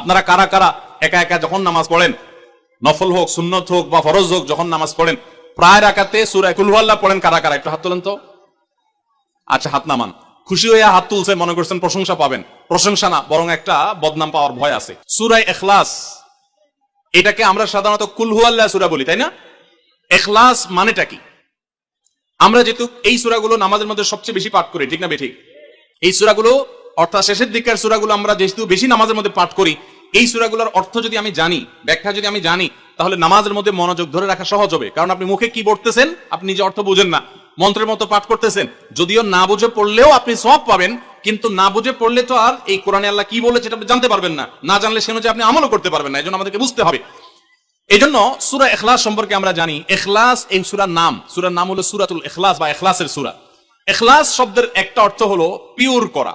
আপনারা কারা কারা একা একা যখন নামাজ পড়েন, নফল হোক, সুন্নত হোক বা ফরজ হোক, যখন নামাজ পড়েন প্রায় রাকাতে সূরা কুল হুয়াল্লাহ পড়েন কারা কারা? একটু হাত তোলেন তো। আচ্ছা, হাত নামান। খুশি হয়ে হাত তুলছে, মনে করছেন প্রশংসা পাবেন। প্রশংসা না, বরং একটা বদনাম পাওয়ার ভয় আছে। সূরা ইখলাস, এটাকে আমরা সাধারণত কুল হুয়াল্লাহ সূরা বলি, তাই না? ইখলাস মানেটা কি? আমরা যেহেতু এই সূরাগুলো নামাজের মধ্যে সবচেয়ে বেশি পাঠ করি, ঠিক না বেঠিক? এই সূরাগুলো অর্থাৎ শেষের দিকের সূরাগুলো আমরা যেহেতু বেশি নামাজের মধ্যে পাঠ করি, এই সূরাগুলোর অর্থ যদি আমি জানি, ব্যাখ্যা যদি আমি জানি, তাহলে নামাজের মধ্যে মনোযোগ ধরে রাখা সহজ হবে। কারণ আপনি মুখে কি পড়তেছেন আপনি নিজে অর্থ বুঝেন না, মন্ত্রের মতো পাঠ করতেছেন। যদিও না বুঝে পড়লেও আপনি সওয়াব পাবেন, কিন্তু না বুঝে পড়লে তো আর এই কোরআনে আল্লাহ কি বলেছে এটা আপনি জানতে পারবেন না। না জানলে সে অনুযায়ী আপনি আমলও করতে পারবেন না। এজন্য আমাদেরকে বুঝতে হবে। এই জন্য সূরা ইখলাস সম্পর্কে আমরা জানি। ইখলাস এই সূরার নাম হলো সূরাতুল ইখলাস বা ইখলাসের সূরা। ইখলাস শব্দের একটা অর্থ হলো পিওর করা,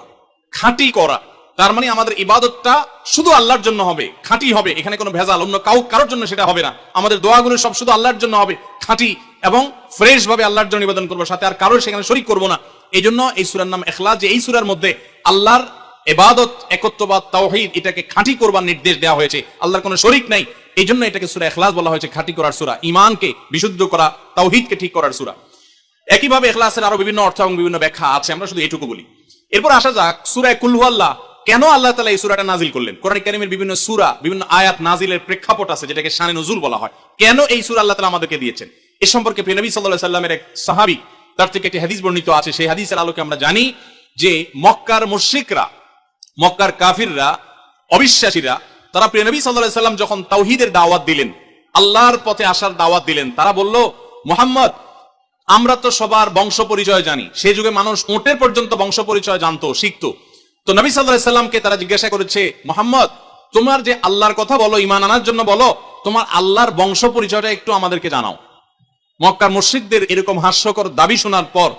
খাঁটি করা। তার মানে আমাদের ইবাদতটা শুধু আল্লাহর জন্য হবে, খাঁটি হবে। এখানে কোনো ভেজাল অন্য কারোর জন্য সেটা হবে না। আমাদের দোয়াগুলো সব শুধু আল্লাহর জন্য হবে, খাঁটি এবং ফ্রেশ ভাবে আল্লাহর জন্য নিবেদন করবো, সাথে আর কারোর সেখানে শরীক করবো না। এই জন্য এই সূরার নাম ইখলাস। যে এই সূরার মধ্যে আল্লাহর ইবাদত, একত্ববাদ, তাওহীদ, এটাকে খাঁটি করবার নির্দেশ দেওয়া হয়েছে। আল্লাহর কোনো শরীক নাই, এই জন্য এটাকে সূরা ইখলাস বলা হয়েছে, খাঁটি করার সূরা, ঈমানকে বিশুদ্ধ করা, তাওহীদকে ঠিক করার সূরা। একইভাবে ইখলাসের আরো বিভিন্ন অর্থ এবং বিভিন্ন ব্যাখ্যা আছে, আমরা শুধু এটুকু বলি। এরপর আসা যাক সূরা কুল হুয়াল্লাহ। কেন আল্লাহ তাআলা এই সূরাটা নাজিল করলেন? কোরআন কারীমের বিভিন্ন সূরা, বিভিন্ন আয়াত নাজিলের প্রেক্ষাপট আছে, যেটাকে শানে নুজুল বলা হয়। কেন এই সূরা আল্লাহ তাআলা আমাদেরকে দিয়েছেন, এ সম্পর্কে প্রিয় নবী সাল্লাল্লাহু আলাইহি ওয়াসাল্লামের এক সাহাবী, তার থেকে একটি হাদিস বর্ণিত আছে। সেই হাদিসের আলোকে আমরা জানি যে মক্কার মুশরিকরা, মক্কার কাফিররা, অবিশ্বাসীরা, তারা প্রিয় নবী সাল্লাল্লাহু আলাইহি ওয়াসাল্লাম যখন তাওহীদের দাওয়াত দিলেন, আল্লাহর পথে আসার দাওয়াত দিলেন, তারা বলল, মুহাম্মদ, আমরা তো সবার বংশ পরিচয় জানি। সেই যুগে মানুষ উটের পর্যন্ত বংশ পরিচয় জানতো, শিখতো। তো নবী সাল্লাল্লাহু আলাইহি ওয়াসাল্লামকে তারা জিজ্ঞাসা করেছে, মুহাম্মদ, তোমার যে আল্লাহর কথা বলো, ঈমান আনার জন্য বলো, তোমার আল্লাহর বংশ পরিচয়টা একটু আমাদেরকে জানাও। মক্কার মুশরিকদের এরকম হাস্যকর দাবি শোনার পর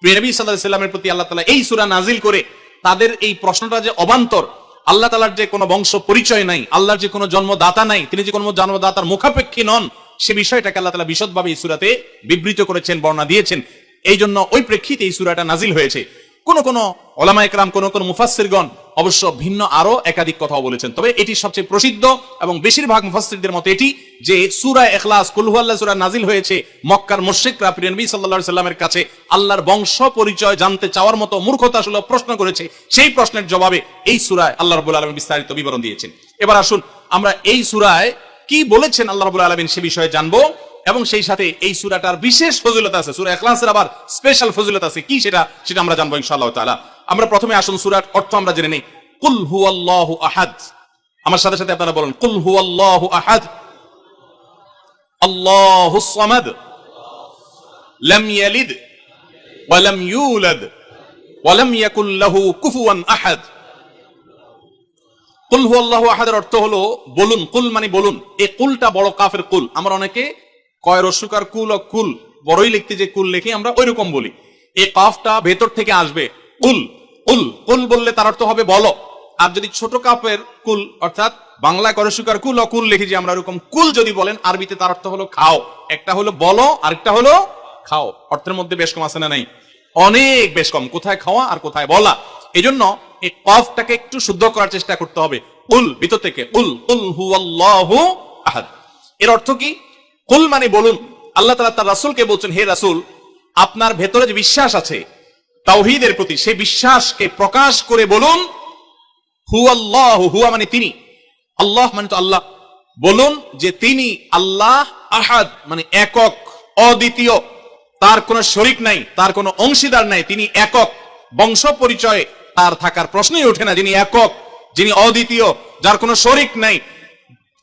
প্রিয় নবী সাল্লাল্লাহু আলাইহি ওয়াসাল্লামের প্রতি আল্লাহ তাআলা এই সূরা নাজিল করে তাদের এই প্রশ্নটা যে অবান্তর, আল্লাহ তাআলার যে কোনো বংশ পরিচয় নাই, আল্লাহর যে কোনো জন্মদাতা নাই, তিনি যে কোনো জন্মদাতার মুখাপেক্ষী নন, সে বিষয়টাকে আল্লাহ তাআলা বিশদভাবে এই সূরাতে বিবৃত করেছেন, বর্ণনা দিয়েছেন। এই জন্য ওই প্রেক্ষিতে এই সূরাটা নাজিল হয়েছে। কোন কোন উলামায়ে কেরাম, কোন কোন মুফাসসিরগণ অবশ্য ভিন্ন আরো একাধিক কথা বলেছেন, তবে এটি সবচেয়ে প্রসিদ্ধ এবং বেশিরভাগ মুফাসসিরদের মতে এটি যে সূরা ইখলাস, কুল হুয়াল্লাহ সূরা নাজিল হয়েছে মক্কার মুশরিকরা প্রিয় নবী সাল্লাল্লাহু আলাইহি ওয়াসাল্লামের কাছে আল্লাহর বংশ পরিচয় জানতে চাওয়ার মতো মূর্খতাসুলভ প্রশ্ন করেছে। সেই প্রশ্নের জবাবে এই সূরায় আল্লাহ রাব্বুল আলামিন বিস্তারিত বিবরণ দিয়েছেন। এবার আসুন আমরা এই সূরায় কি বলেছেন আল্লাহ রাব্বুল আলামিন সে বিষয়ে জানবো, এবং সেই সাথে এই সূরাটার বিশেষ ফজিলত আছে। সূরা ইখলাসের আবার স্পেশাল ফজিলত আছে, কি সেটা আমরা জানবো ইনশাআল্লাহ তাআলা। আমরা প্রথমে আসুন সূরার অর্থ আমরা জেনে নেই। কুল হুয়াল্লাহু আহাদ। আমার সাথে সাথে আপনারা বলুন, কুল হুয়াল্লাহু আহাদ, আল্লাহুস সামাদ, লাম ইয়ালিদ ওয়া লাম ইউলাদ ওয়া লাম ইয়াকুল লাহু কুফুয়ান আহাদ। কুল হুয়াল্লাহু আহাদের অর্থ হলো বলুন। কুল মানে বলুন। এই কুলটা বড় কাফের কুল। আমরা অনেকে কয় রস্যকার কুল ও কুল বড়ই লিখতে যে কুল লিখি, আমরা ওই রকম বলি। এই কাফটা ভেতর থেকে আসবে, কুল। কুল কুল বললে তার অর্থ হবে বলো। আর যদি ছোট কাফের কুল অর্থাৎ বাংলায় করস্যকার কুল ও কুল লিখি যে আমরা এরকম, কুল যদি বলেন আরবিতে তার অর্থ হলো খাও। একটা হলো বলো, আরেকটা হলো খাও। অর্থের মধ্যে বেশ কম আছে না নাই? অনেক বেশ কম, কোথায় খাওয়া আর কোথায় বলা। এই জন্য এই কফটাকে একটু শুদ্ধ করার চেষ্টা করতে হবে। কুল ভিতর থেকে, কুল কুল হুয়াল্লাহু আহাদ। এর অর্থ কি? কুল মানে বলুন। আল্লাহ তাআলা তার রাসূলকে বলছেন, হে রাসূল, আপনার ভেতরে যে বিশ্বাস আছে তাওহীদের প্রতি, সেই বিশ্বাসকে প্রকাশ করে বলুন, হুয়াল্লাহু, হুয়া মানে তিনি, আল্লাহ মানে তো আল্লাহ, বলুন যে তিনি আল্লাহ, আহাদ মানে একক, অদ্বিতীয়, তার কোনো শরীক নাই, তার কোনো অংশীদার নাই, তিনি একক। বংশ পরিচয় তার থাকার প্রশ্নই ওঠে না। যিনি একক, যিনি অদ্বিতীয়, যার কোনো শরীক নাই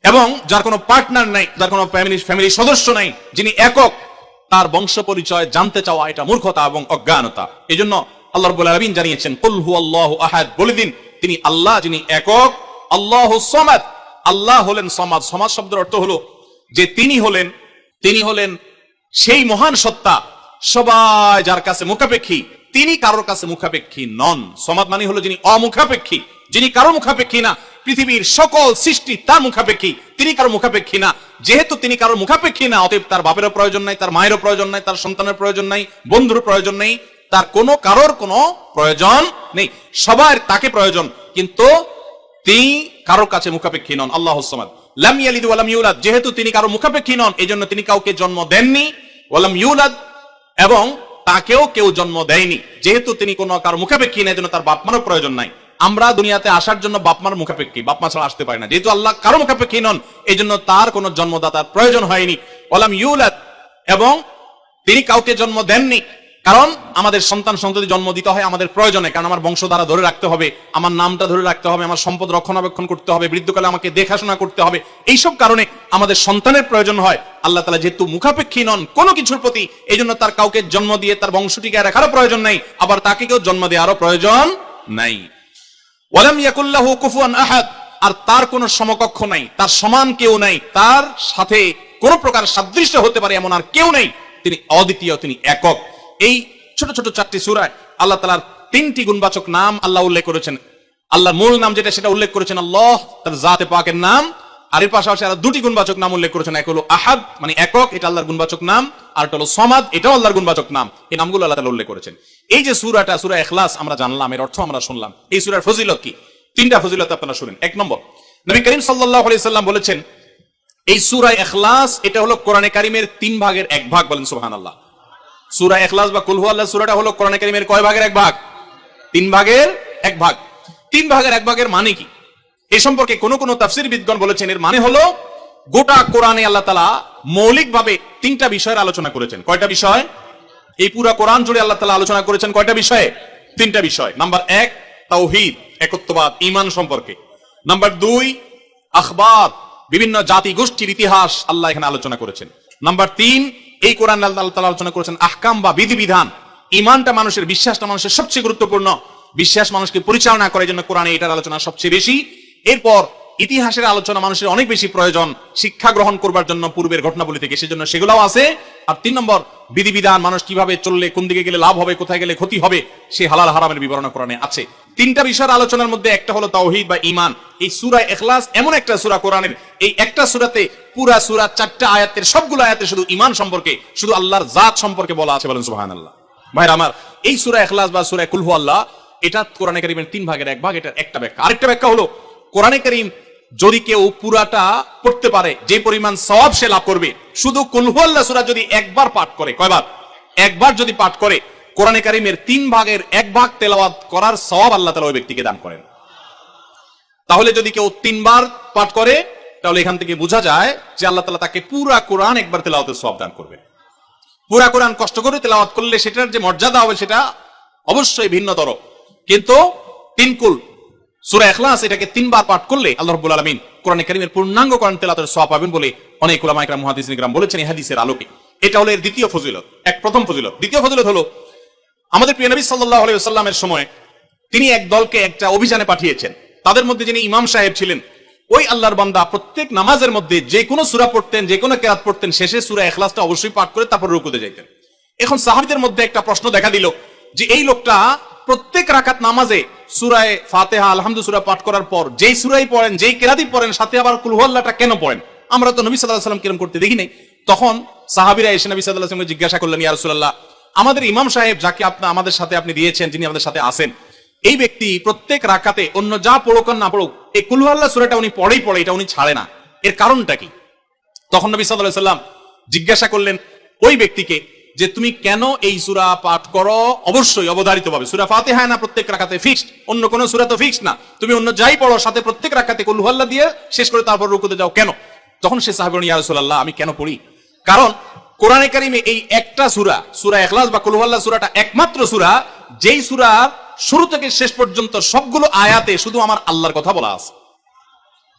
এবং যার কোনো পার্টনার নাই, যার কোনো ফ্যামিলি সদস্য নাই, যিনি একক, তার বংশ পরিচয় জানতে চাওয়া এটা মূর্খতা এবং অজ্ঞানতা। এই জন্য আল্লাহ রাব্বুল আলামিন জানিয়েছেন, কুল হুয়াল্লাহু আহাদ, বলে দিন তিনি আল্লাহ, যিনি একক, আল্লাহুস সামাদ, আল্লাহ হলেন সামাদ। সামাদ শব্দের অর্থ হলো যে তিনি হলেন সেই মহান সত্তা, সবাই যার কাছে মুখাপেক্ষী, তিনি কারোর কাছে মুখাপেক্ষী নন। সামাদ মানে হলো যিনি অমুখাপেক্ষী, যিনি কারো মুখাপেক্ষী না। পৃথিবীর সকল সৃষ্টি তার মুখাপেক্ষী, তিনি কারো মুখাপেক্ষী না। যেহেতু তিনি কারো মুখাপেক্ষী না, অতএব তার বাপেরও প্রয়োজন নাই, তার মায়েরও প্রয়োজন নাই, তার সন্তানের প্রয়োজন নাই, বন্ধুর প্রয়োজন নেই, তার কারোর কোনো প্রয়োজন নেই। সবার তাকে প্রয়োজন, কিন্তু তিনি কারোর কাছে মুখাপেক্ষী নন। আল্লাহুস সামাদ লাম ইয়ালিদ ওয়া লাম ইউলাদ, যেহেতু তিনি কারো মুখাপেক্ষী নন এজন্য তিনি কাউকে জন্ম দেননি। ওয়া লাম ইউলাদ, এবং তাকেও কেউ জন্ম দেয়নি। যেহেতু তিনি কোনো কারো মুখাপেক্ষী না, এজন্য তার বাপ মারও প্রয়োজন নাই। আমরা দুনিয়াতে আসার জন্য বাপ মার মুখাপেক্ষী, বাপ মা ছাড়া আসতে পারি না। যেহেতু আল্লাহ কারো মুখাপেক্ষী নন এজন্য তার কোনো জন্মদাতার প্রয়োজন হয়নি। ওয়া লাম ইউলাদ, এবং তিনি কাউকে জন্ম দেননি। কারণ আমাদের সন্তান সন্ততি জন্ম দিতে হয় আমাদের প্রয়োজনে, কারণ আমার বংশধারা ধরে রাখতে হবে, আমার নামটা ধরে রাখতে হবে, আমার সম্পদ রক্ষণাবেক্ষণ করতে হবে, বৃদ্ধকালে আমাকে দেখাশোনা করতে হবে। এইসব কারণে আমাদের সন্তানের প্রয়োজন হয়। আল্লাহ তাআলা যেহেতু মুখাপেক্ষী নন কোনো কিছুর প্রতি, এই জন্য তার কাউকে জন্ম দিয়ে তার বংশটিকে রাখারও প্রয়োজন নাই, আবার তাকে কেউ জন্ম দেওয়ারও প্রয়োজন নাই। ওয়ালাম ইয়াকুল্লাহু কুফুয়ান আহাদ, আর তার কোনো সমকক্ষ নাই, তার সমান কেউ নাই, তার সাথে কোন প্রকার সাদৃশ্য হতে পারে এমন আর কেউ নেই। তিনি অদ্বিতীয়, তিনি একক। এই ছোট ছোট 4টি সূরায় আল্লাহ তাআলার 3টি গুণবাচক নাম আল্লাহ উল্লেখ করেছেন। আল্লাহর মূল নাম যেটা সেটা উল্লেখ করেছেন আল্লাহ, তার জাতে পাকের নাম। আর এর পাশাপাশি আরো 2টি গুণবাচক নাম উল্লেখ করেছেন। এক হলো আহাদ মানে একক, এটা আল্লাহর গুণবাচক নাম, আর একটা হলো সমাদ, এটাও আল্লাহর গুণবাচক নাম। এই নামগুলো আল্লাহ তাআলা উল্লেখ করেছেন। এই যে সূরাটা, সূরা ইখলাস আমরা জানলাম, এর অর্থ আমরা শুনলাম। এই সূরার ফজিলত কি? 3টা ফজিলত আপনারা শুনেন। 1 নম্বর, নবী করিম সাল্লাল্লাহু আলাইহি সাল্লাম বলেছেন এই সূরা ইখলাস এটা হলো কোরআনে কারীমের 3 ভাগের 1 ভাগ। বলেন সুবহানাল্লাহ। সূরা ইখলাস বা কুল হুয়াল্লাহ সূরাটা হলো কোরআনে কারীমের কয় ভাগের 1 ভাগ? 3 ভাগের 1 ভাগ। 3 ভাগের 1 ভাগের মানে কি? এই সম্পর্কে কোন কোন তাফসীরবিদগণ বলেছেন এর মানে হলো গোটা কোরআনে আল্লাহ তাআলা মৌলিকভাবে 3টা বিষয়ের আলোচনা করেছেন। কয়টা বিষয়? এই পুরো কোরআন জুড়ে আল্লাহ তাআলা আলোচনা করেছেন কয়টা বিষয়ে? 3টা বিষয়। নাম্বার 1 তাওহীদ, একত্ববাদ, ঈমান সম্পর্কে। নাম্বার 2 আখবার, বিভিন্ন জাতি গোষ্ঠীর ইতিহাস আল্লাহ এখানে আলোচনা করেছেন। নাম্বার 3 এই কোরআন আল্লাহ তাআলা আলোচনা করেছেন আহকাম বা বিধিবিধান। ঈমানটা মানুষের, বিশ্বাসটা মানুষের সবচেয়ে গুরুত্বপূর্ণ। বিশ্বাস মানুষকে পরিচালনা করে, জন্য কোরআনে এটার আলোচনা সবচেয়ে বেশি। এরপর ইতিহাসের আলোচনা মানুষের অনেক বেশি প্রয়োজন শিক্ষা গ্রহণ করবার জন্য পূর্বের ঘটনাবলী থেকে, সেজন্য সেগুলোও আছে। আর 3 নম্বর বিধিবিধান, মানুষ কিভাবে চললে কোন দিকে গেলে লাভ হবে, কোথায় গেলে ক্ষতি হবে, সেই হালাল হারামের বিবরণ কোরআনে আছে। 3টা বিষয়ের আলোচনার মধ্যে একটা হলো তাওহীদ বা ঈমান। এই সূরা ইখলাস এমন একটা সূরা কোরআনের, এই একটা সূরাতে পুরা সূরা 4টা আয়াতের সবগুলো আয়াতে শুধু ঈমান সম্পর্কে, শুধু আল্লাহর জাত সম্পর্কে বলা আছে। বলেন সুবহানাল্লাহ। ভাইরা আমার, এই সূরা ইখলাস বা সূরা কুল হুয়াল্লাহ এটা কোরআনে কারীমের 3 ভাগের 1 ভাগ। এটার একটা ব্যাখ্যা। আরেকটা ব্যাখ্যা হলো কোরআনে কারীম যদি কেউ পুরাটা পড়তে পারে যে পরিমাণ সওয়াব সে লাভ করবে। শুধু কুল হুয়াল্লাহ সূরা যদি একবার পাঠ করে, কয়বার? একবার যদি পাঠ করে, কোরআনে কারীমের 3 ভাগের 1 ভাগ তেলাওয়াত করার সওয়াব আল্লাহ তাআলা ওই ব্যক্তিকে দান করেন। তাহলে যদি কেউ 3 বার পাঠ করে, তাহলে এখান থেকে বোঝা যায় যে আল্লাহ তাআলা তাকে পুরা কোরআন একবার তেলাওয়াতের সওয়াব দান করবে। পুরা কোরআন কষ্ট করে তেলাওয়াত করলে সেটার যে মর্যাদা হবে সেটা অবশ্যই ভিন্নতর। কিন্তু 3 কুল সূরা ইখলাস এটাকে 3 বার পাঠ করলে আল্লাহ রাব্বুল আলামিন কোরআনে কারীমের পূর্ণাঙ্গ কোরআন তেলাওয়াতের সওয়াব পাবেন বলে অনেক উলামা ইকরাম, মুহাদ্দিসিন ইকরাম বলেছেন এই হাদিসের আলোকে। এটা হলো এর দ্বিতীয় ফজিলত। প্রথম ফজিলত। দ্বিতীয় ফজিলত হলো আমাদের প্রিয় নবী সাল্লাল্লাহু আলাইহি ওয়াসাল্লামের সময় তিনি এক দলকে একটা অভিযানে পাঠিয়েছেন। তাদের মধ্যে যিনি ইমাম সাহেব ছিলেন, ওই আল্লাহর বান্দা প্রত্যেক নামাজের মধ্যে যে কোনো সূরা পড়তেন, যে কোনো কিরাত পড়তেন, শেষে সূরা ইখলাসটা অবশ্যই পাঠ করে তারপর রুকুতে যাইতেন। এখন সাহাবীদের মধ্যে একটা প্রশ্ন দেখা দিল যে এই লোকটা প্রত্যেক রাকাত নামাজে সূরা ফাতিহা, আলহামদু সূরা পাঠ করার পর যেই সূরাই পড়েন, যেই কিরাতই পড়েন, সাথে আবার কুল হুয়াল্লাহটা কেন পড়েন? আমরা তো নবী সাল্লাল্লাহু আলাইহি ওয়াসাল্লাম কিরম করতে দেখি নাই। তখন সাহাবীরা এসে নবী সাল্লাল্লাহু আলাইহি ওয়াসাল্লামকে জিজ্ঞাসা করলেন, ইয়া রাসূলুল্লাহ, আমাদের ইমাম সাহেব যাকে আমাদের সাথে আপনি দিয়েছেন, যিনি আমাদের সাথে আছেন, এই ব্যক্তি প্রত্যেক রাকাতে অন্য যা পড়ুক আর না পড়ুক এই কুল হুয়াল্লাহ সূরাটা উনি পড়েই পড়ে, এটা উনি ছাড়ে না। এর কারণটা কি? তখন নবী সাল্লাল্লাহু আলাইহি ওয়াসাল্লাম জিজ্ঞাসা করলেন ওই ব্যক্তিকে যে তুমি কেন এই সূরা পাঠ করো? অবশ্যই অবধারিতভাবে সূরা ফাতিহা না প্রত্যেক রাকাতে ফিক্সড, অন্য কোন সূরা তো ফিক্সড না, তুমি অন্য যাই পড়ো সাথে প্রত্যেক রাকাতে কুল হুয়াল্লাহ দিয়ে শেষ করে তারপর রুকুতে যাও কেন? তখন সে সাহাবী বলেন, ইয়া রাসূলুল্লাহ, আমি কেন পড়ি? কারণ কোরআনে কারীমে এই একটা সূরা, সূরা ইখলাস বা কুল হুয়াল্লাহ সূরাটা একমাত্র সূরা যেই সূরার শুরু থেকে শেষ পর্যন্ত সবগুলো আয়াতে শুধু আমার আল্লাহর কথা বলা আছে।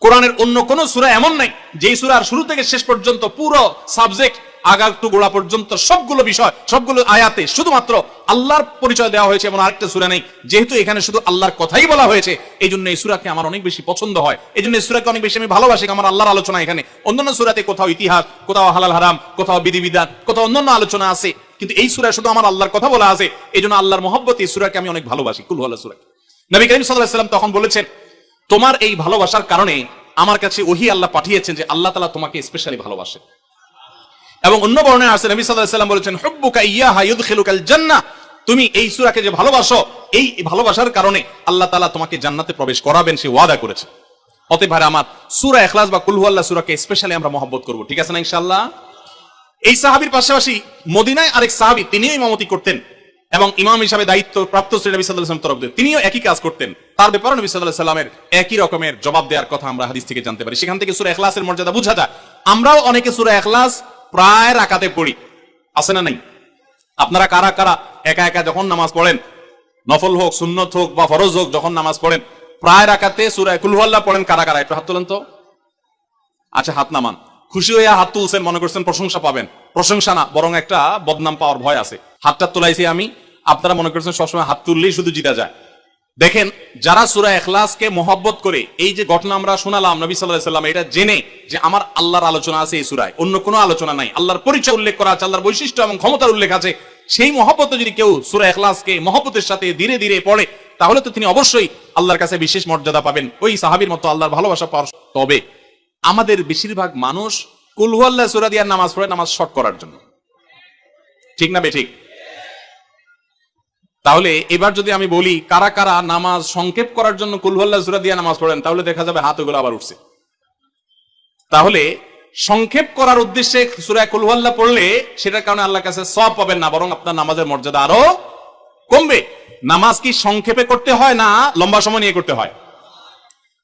কোরআনের অন্য কোন সূরা এমন নাই যেই সূরার শুরু থেকে শেষ পর্যন্ত পুরো সাবজেক্ট আগার টু গোড়া পর্যন্ত সবগুলো বিষয়, সবগুলো আয়াতে শুধুমাত্র আল্লাহর পরিচয় দেওয়া হয়েছে, এমন আরেকটা সূরা নেই। যেহেতু এখানে শুধু আল্লাহর কথাই বলা হয়েছে, এই জন্য এই সূরাকে আমার অনেক বেশি পছন্দ হয়, এই জন্য এই সূরাকে অনেক বেশি আমি ভালোবাসি। আমার আল্লাহর আলোচনা এখানে, অন্যান্য সূরাতে কোথাও ইতিহাস, কোথাও হালাল হারাম, কোথাও বিধিবিধান, কোথাও অন্যান্য আলোচনা আছে, কিন্তু এই সূরায় শুধু আমার আল্লাহর কথা বলা আছে। এই জন্য আল্লাহর মহব্বত এই সূরাকে আমি অনেক ভালোবাসি, কুল হুয়াল্লাহ সূরা। নবী করিম সাল্লাল্লাহু আলাইহি ওয়াসাল্লাম তখন বলেছেন, তোমার এই ভালোবাসার কারণে আমার কাছে ওহী আল্লাহ পাঠিয়েছেন যে আল্লাহ তাআলা তোমাকে স্পেশালি ভালোবাসেন। এবং অন্য বর্ণনায় আছে নবী সাল্লাল্লাহু আলাইহি ওয়াসাল্লাম বলেছেন, হুব্বুকা ইয়্যাহা ইউদখিলুকাল জান্নাহ, তুমি এই সূরাকে যে ভালোবাসো, এই ভালোবাসার কারণে আল্লাহ তাআলা তোমাকে জান্নাতে প্রবেশ করাবেন, সে ওয়াদা করেছে। অতএব ভাই আমার সূরা ইখলাস বা কুল হুয়াল্লাহ সূরাকে স্পেশালি আমরা মহব্বত করব, ঠিক আছে না ইনশাআল্লাহ। এই সাহাবীর পাশাপাশি মদিনায় আরেক সাহাবী তিনিও ইমামতি করতেন এবং ইমাম হিসাবে দায়িত্ব প্রাপ্ত ছিলেন নবী সাল্লাল্লাহু আলাইহি ওয়াসাল্লাম তরফ থেকে, তিনিও একই কাজ করতেন। তার ব্যাপারে নবী সাল্লাল্লাহু আলাইহি ওয়াসাল্লামের একই রকমের জবাব দেওয়ার কথা আমরা হাদিস থেকে জানতে পারি। সেখান থেকে সূরা ইখলাসের মর্যাদা বোঝা যায়। আমরাও অনেকে সূরা ইখলাস প্রায় রাকাতে পড়ি, আছে না নাই? আপনারা কারা কারা একা একা যখন নামাজ পড়েন, নফল হোক সুন্নত হোক বা ফরজ হোক, যখন নামাজ পড়েন প্রায় রাকাতে সূরা কুল হুয়াল্লাহ পড়েন কারা কারা? একটু হাত তোলেন তো। আচ্ছা হাত নামান। খুশি হয়ে হাত তুলছেন, মনে করছেন প্রশংসা পাবেন। প্রশংসা না, বরং একটা বদনাম পাওয়ার ভয় আছে। হাতটা তোলাইছি আমি, আপনারা মনে করছেন সবসময় হাত তুললেই শুধু জিতা যায়। দেখেন, যারা সূরা ইখলাসকে মহব্বত করে, এই যে ঘটনা আমরা শোনালাম নবী সাল্লাল্লাহু আলাইহি ওয়াসাল্লাম এটা জেনে যে আমার আল্লাহর আলোচনা আছে এই সূরায়, অন্য কোনো আলোচনা নাই, আল্লাহর পরিচয় উল্লেখ করা আছে, আল্লাহর বৈশিষ্ট্য এবং ক্ষমতার উল্লেখ আছে, সেই মহব্বতে যদি কেউ সূরা ইখলাসকে মহব্বতের সাথে ধীরে ধীরে পড়ে, তাহলে তো তিনি অবশ্যই আল্লাহর কাছে বিশেষ মর্যাদা পাবেন, ওই সাহাবীর মতো আল্লাহর ভালোবাসা পাওয়ার। তবে আমাদের বেশিরভাগ মানুষ কুল হুয়াল্লাহ সূরা দিয়ে নামাজ পড়ে নামাজ শর্ট করার জন্য, ঠিক না বেঠিক? তাহলে এবার যদি আমি বলি কারা কারা নামাজ সংক্ষেপ করার জন্য কুল হুয়াল্লাহ সূরা দিয়ে নামাজ পড়েন, তাহলে দেখা যাবে হাতগুলো আবার উঠছে। তাহলে সংক্ষেপ করার উদ্দেশ্যে সূরা কুল হুয়াল্লাহ পড়লে সেটার কারণে আল্লাহর কাছে সওয়াব পাবেন না, বরং আপনার নামাজের মর্যাদা আরো কমবে। নামাজ কি সংক্ষেপে করতে হয় না লম্বা সময় নিয়ে করতে হয়?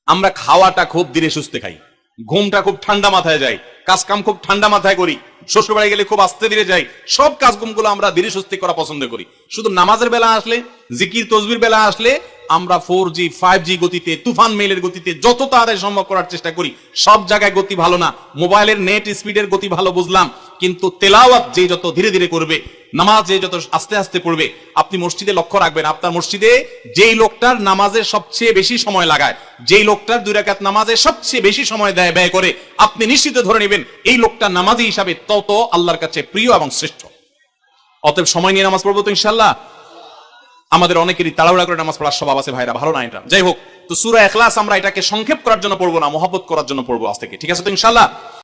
আমরা খাওয়াটা খুব ধীরে সুস্থে খাই, ঘুমটা খুব ঠান্ডা মাথায় যায়, কাজ কাম খুব ঠান্ডা মাথায় করি, শ্বশুর বাড়ি গেলে খুব আস্তে ধীরে যাই, সব কাজগুলো আমরা ধীরে সুস্থে করা পছন্দ করি। শুধু নামাজের বেলা আসলে, জিকির তসবির বেলা আসলে আমরা 4G 5G গতিতে, তুফান মেইলের গতিতে যত তাড়াতাড়ি সম্ভব করার চেষ্টা করি। সব জায়গায় গতি ভালো না, মোবাইলের নেট স্পিডের গতি ভালো বুঝলাম, কিন্তু তেলাওয়াত যে যত ধীরে ধীরে করবে, নামাজ যে যত আস্তে আস্তে পড়বে, আপনি মসজিদে লক্ষ্য রাখবেন, আপনার মসজিদে যেই লোকটার নামাজের সবচেয়ে বেশি সময় লাগায়, যেই লোকটার 2 রাকাত নামাজে সবচেয়ে বেশি সময় দেয় ব্যয় করে, আপনি নিশ্চিত ধরে নেবেন এই লোকটা নামাজি হিসাবে তত আল্লাহর কাছে প্রিয় এবং শ্রেষ্ঠ। অতএব সময় নিয়ে নামাজ পড়বো তো ইনশাআল্লাহ। আমাদের অনেকেরই তাড়াহুড়া করে নামাজ পড়ার স্বভাব আছে ভাইরা, ভালো না এটা। যাই হোক, তো সূরা ইখলাস আমরা এটাকে সংক্ষেপ করার জন্য পড়বো না, মহব্বত করার জন্য পড়বো আজ থেকে, ঠিক আছে তো ইনশাআল্লাহ।